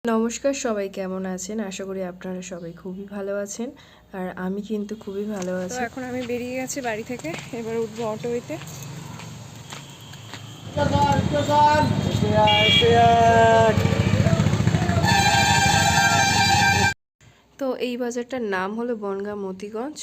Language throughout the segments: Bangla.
নমস্কার, সবাই কেমন আছেন? আশা করি আপনারা সবাই খুবই ভালো আছেন। আর আমি কিন্তু খুবই ভালো আছি। তো এখন আমি বেরিয়ে গেছি বাড়ি থেকে, এবার উঠবো অটোতে। তো এই বাজারটার নাম হলো বনগাঁ মতিগঞ্জ।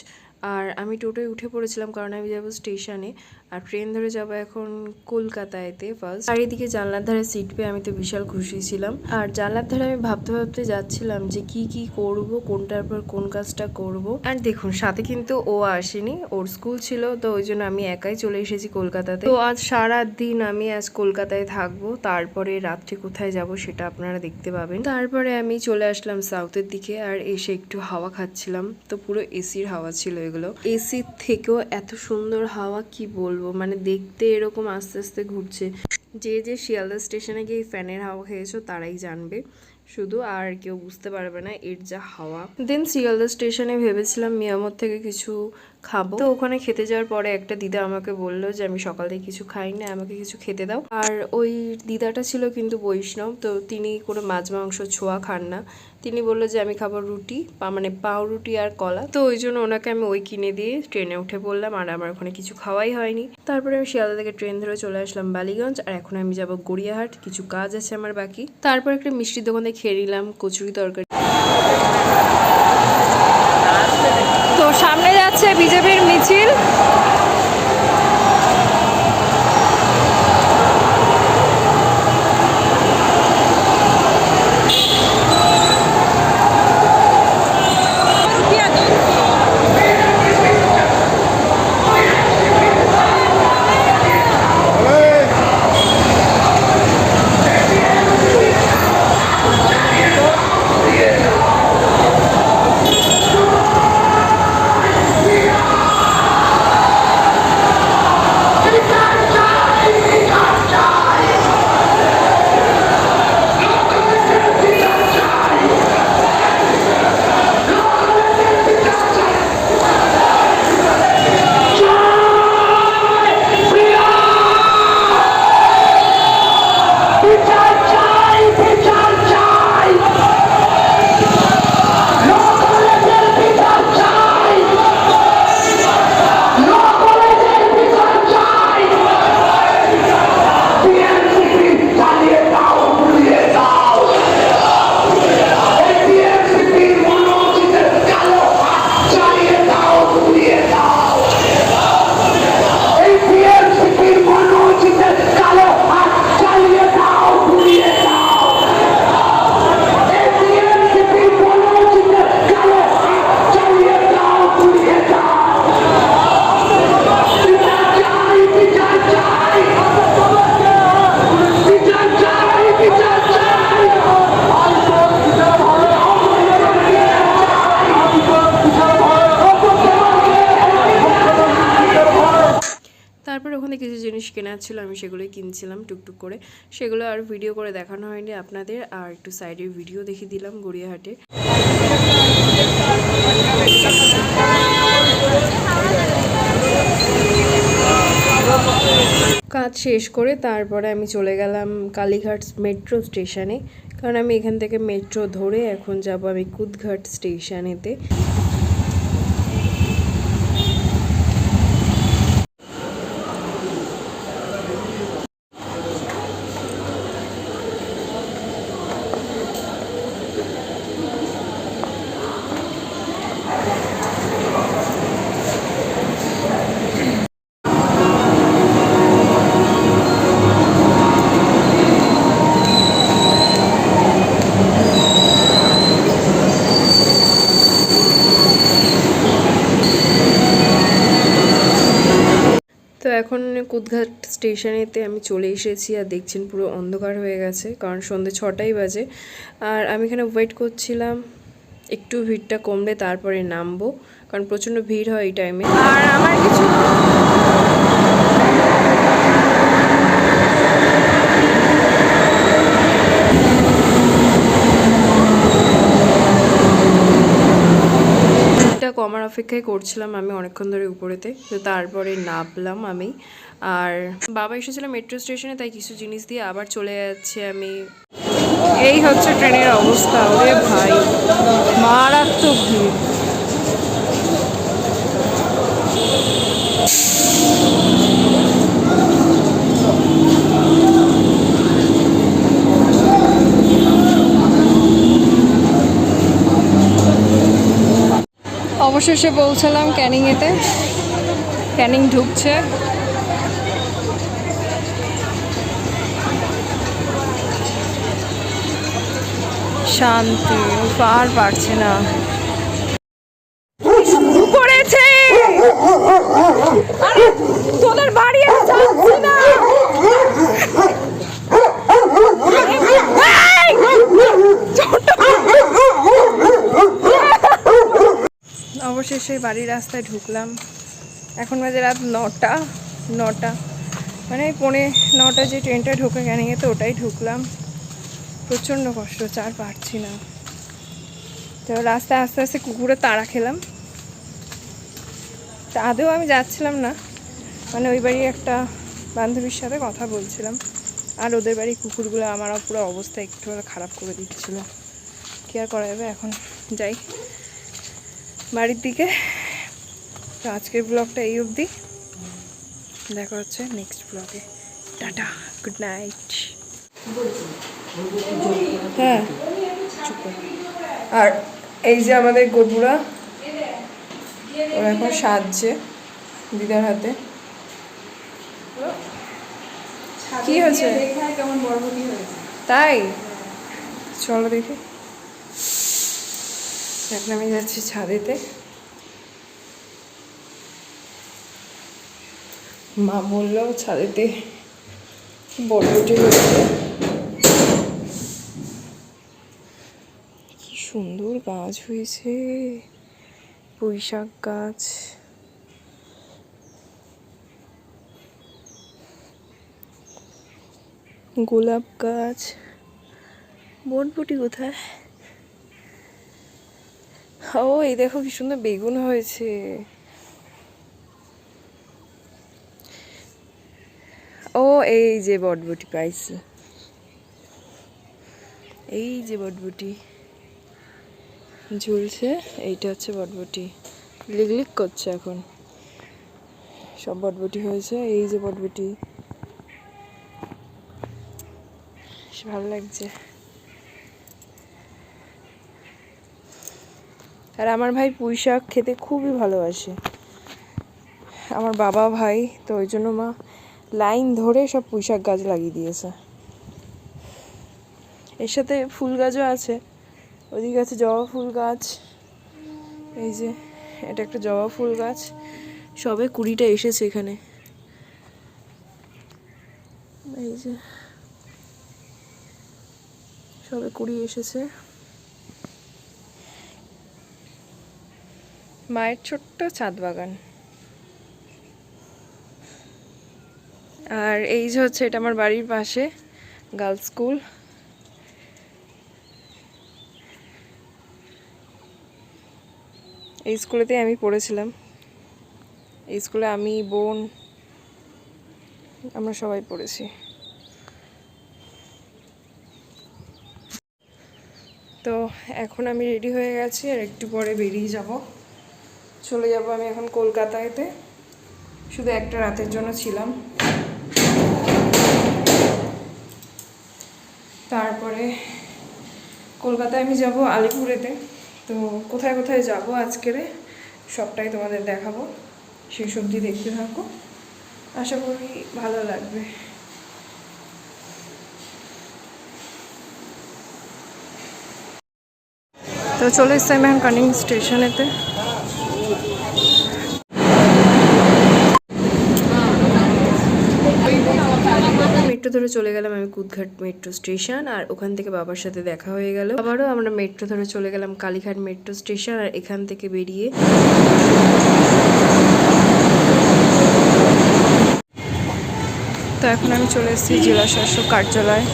আর আমি টোটোয় উঠে পড়েছিলাম কারণ আমি যাবো স্টেশনে, আর ট্রেন ধরে যাবো এখন কলকাতায়তে ফার্স্ট। চারিদিকে জানলার ধারে সিট পেয়ে আমি তো বিশাল খুশি ছিলাম। আর জানলার ধারে আমি ভাবতে ভাবতে যাচ্ছিলাম যে কি কি করব, কোনটার পর কোন কাজটা করব। আর দেখুন, সাথে কিন্তু ও আসেনি, ওর স্কুল ছিল, তো ওই জন্য আমি একাই চলে এসেছি কলকাতাতে। তো আজ সারা দিন আমি আজ কলকাতায় থাকবো, তারপরে রাত্রে কোথায় যাব সেটা আপনারা দেখতে পাবেন। তারপরে আমি চলে আসলাম সাউথের দিকে, আর এসে একটু হাওয়া খাচ্ছিলাম। তো পুরো এসির হাওয়া ছিল এগুলো, এসির থেকেও এত সুন্দর হাওয়া কি বলবো, মানে দেখতে এরকম আস্তে আস্তে ঘুরছে। যে শিয়ালদা স্টেশনে গিয়ে ফ্যানের হাওয়া খেয়েছো তারাই জানবে শুধু, আর কেউ বুঝতে পারবে না এর যা হাওয়া। দেন শিয়ালদা স্টেশনে ভেবেছিলাম মিয়ামর থেকে কিছু খাবো। তো ওখানে খেতে যাওয়ার পরে একটা দিদা আমাকে বললো যে আমি সকাল থেকে কিছু খাইনি, আমাকে কিছু খেতে দাও। আর ওই দিদাটা ছিল কিন্তু বৈষ্ণব, তো তিনি কোনো মাছ মাংস ছোঁয়া খান না। তিনি বললো যে আমি খাবো রুটি, মানে পাউরুটি আর কলা। তো ওই জন্য ওনাকে আমি ওই কিনে দিয়ে ট্রেনে উঠে পড়লাম, আর আমার ওখানে কিছু খাওয়াই হয়নি। তারপরে আমি শিয়ালদা থেকে ট্রেন ধরে চলে আসলাম বালিগঞ্জ, আর এখন আমি যাব গড়িয়াহাট, কিছু কাজ আছে আমার বাকি। তারপর একটা মিষ্টির দোকানে খেয়ে নিলাম কচুরি তরকারি। তো সামনে যাচ্ছে বিজেপির মিছিল। তারপর ওখানে কিছু জিনিস কেনার ছিল, আমি সেগুলোই কিনছিলাম টুকটুক করে। সেগুলো আর ভিডিও করে দেখানো হয়নি আপনাদের, আর একটু সাইডের ভিডিও দেখিয়ে দিলাম গড়িয়াহাটে। কাজ শেষ করে তারপরে আমি চলে গেলাম কালীঘাট মেট্রো স্টেশনে, কারণ আমি এখান থেকে মেট্রো ধরে এখন যাব আমি কুদঘাট স্টেশনেতে। তো এখন কুদঘাট স্টেশনেতে আমি চলে এসেছি, আর দেখছেন পুরো অন্ধকার হয়ে গেছে, কারণ সন্ধ্যে 6টাই বাজে। আর আমি এখানে ওয়েট করছিলাম একটু ভিড়টা কমলে তারপরে নামবো, কারণ প্রচণ্ড ভিড় হয় এই টাইমে। আর আমার কিছু কমার অপেক্ষায় করছিলাম আমি অনেকক্ষণ ধরে উপরেতে। তো তারপরে নামলাম আমি, আর বাবা এসেছিলাম মেট্রো স্টেশনে, তাই কিছু জিনিস দিয়ে আবার চলে যাচ্ছে আমি এই হচ্ছে ট্রেনের অবস্থা, ওরে ভাই মারাত্মক ভিড়। অবশেষে পৌঁছালাম ক্যানিংয়েতে। ক্যানিং ঢুকছে। শান্তি, আর পারছে না। শুরু করেছে, আরে তোদের বাড়ি আর যাচ্ছে না। এই! অবশেষে বাড়ির রাস্তায় ঢুকলাম। এখন বাজে রাত 9টা, মানে 9:45 যে ট্রেনটা ঢোকে ক্যানিংয়ে, তো ওটাই ঢুকলাম। প্রচণ্ড কষ্ট, চার পারছি না। তো রাস্তায় আস্তে আস্তে কুকুরের তাড়া খেলাম। তা আদেও আমি যাচ্ছিলাম না, মানে ওই বাড়ি একটা বান্ধবীর সাথে কথা বলছিলাম, আর ওদের বাড়ি কুকুরগুলো আমার পুরো অবস্থা একটু খারাপ করে দিচ্ছিল। কি আর করা যাবে, এখন যাই বাড়ির দিকে। তো আজকের ব্লগটা এই অবধি, দেখা হচ্ছে নেক্সট ব্লগে। Tata, good night. হ্যাঁ, আর এই যে আমাদের গরুরা, ওরা এখন সাজছে দিদার হাতে। কি হয়েছে? তাই চলো দেখি। এখন আমি যাচ্ছি ছাদেতে। মা বললো ছাদেতে বরবটি হয়েছে। কি সুন্দর গাছ হয়েছে, পুঁইশাক গাছ। গোলাপ গাছ। বরবটি কোথায়? ও এই দেখো কি সুন্দর বেগুন হয়েছে। ও এই যে বটবটি পাইছি, এই যে বটবটি ঝুলছে, এইটা হচ্ছে বটবটি। লিকলিক করছে এখন, সব বটবটি হয়েছে। এই যে বটবটি, ভালো লাগছে। আর আমার ভাই পুঁই শাক খেতে খুবই ভালোবাসে, আমার বাবা ভাই, তো ওই জন্য মা লাইন ধরে সব পুঁই শাক গাছ লাগিয়ে দিয়েছে। এর সাথে ফুল গাছও আছে, ওইদিকে আছে জবা ফুল গাছ। এই যে এটা একটা জবা ফুল গাছ, সবে কুড়িটা এসেছে এখানে। এই যে সবে কুড়ি এসেছে। মায়ের ছোট্ট ছাদ বাগান। আর এই যে হচ্ছে, এটা আমার বাড়ির পাশে গার্লস স্কুল। এই স্কুলেতে আমি পড়েছিলাম। এই স্কুলে আমি, বোন, আমরা সবাই পড়েছি। তো এখন আমি রেডি হয়ে গেছি, আর একটু পরে বেরিয়ে যাব, চলে যাব আমি এখন কলকাতাতে। শুধু একটা রাতের জন্য ছিলাম, তারপরে কলকাতায় আমি যাব আলিপুরেতে। তো কোথায় কোথায় যাব আজকের সবটাই তোমাদের দেখাবো, সেই সবজি দেখতে থাকো, আশা করি ভালো লাগবে। তো চলে এসছি আমি এখন ক্যানিং স্টেশনেতে। মেট্রো ধরে চলে গেলাম আমি কুদঘাট মেট্রো স্টেশন, আর ওখান থেকে বাবার সাথে দেখা হয়ে গেল। আবারও আমরা মেট্রো ধরে চলে গেলাম কালীঘাট মেট্রো স্টেশন, আর এখান থেকে বেরিয়ে তো এখন আমি চলে এসেছি জেলা শাসক কার্যালয়।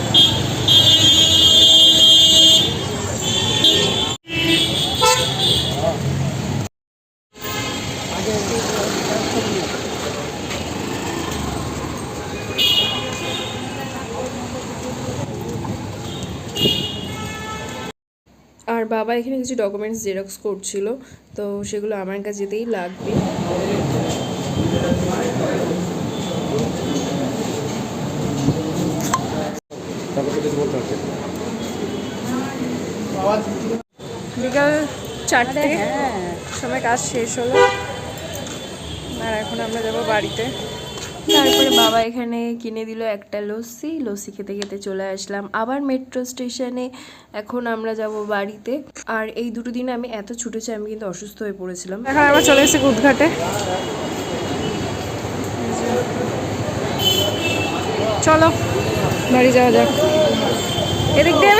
আর বাবা এখানে কিছু ডকুমেন্টস জেরক্স করছিল, তো সেগুলো আমার কাছে যেতেই লাগবে। বিকাল 4টে সময় কাজ শেষ হলো, আর এখন আমরা যাবো বাড়িতে। তারপরে বাবা এখানে কিনে দিল একটা লস্যি, লস্যি খেতে খেতে চলে আসলাম আবার মেট্রো স্টেশনে। এখন আমরা যাব বাড়িতে। আর এই দুটো দিন আমি এত ছুটেছি, আমি কিন্তু অসুস্থ হয়ে পড়েছিলাম। এখন আমরা চলে এসেছি কুদঘাটে, চলো বাড়ি যাওয়া যাক। এদিক দিয়ে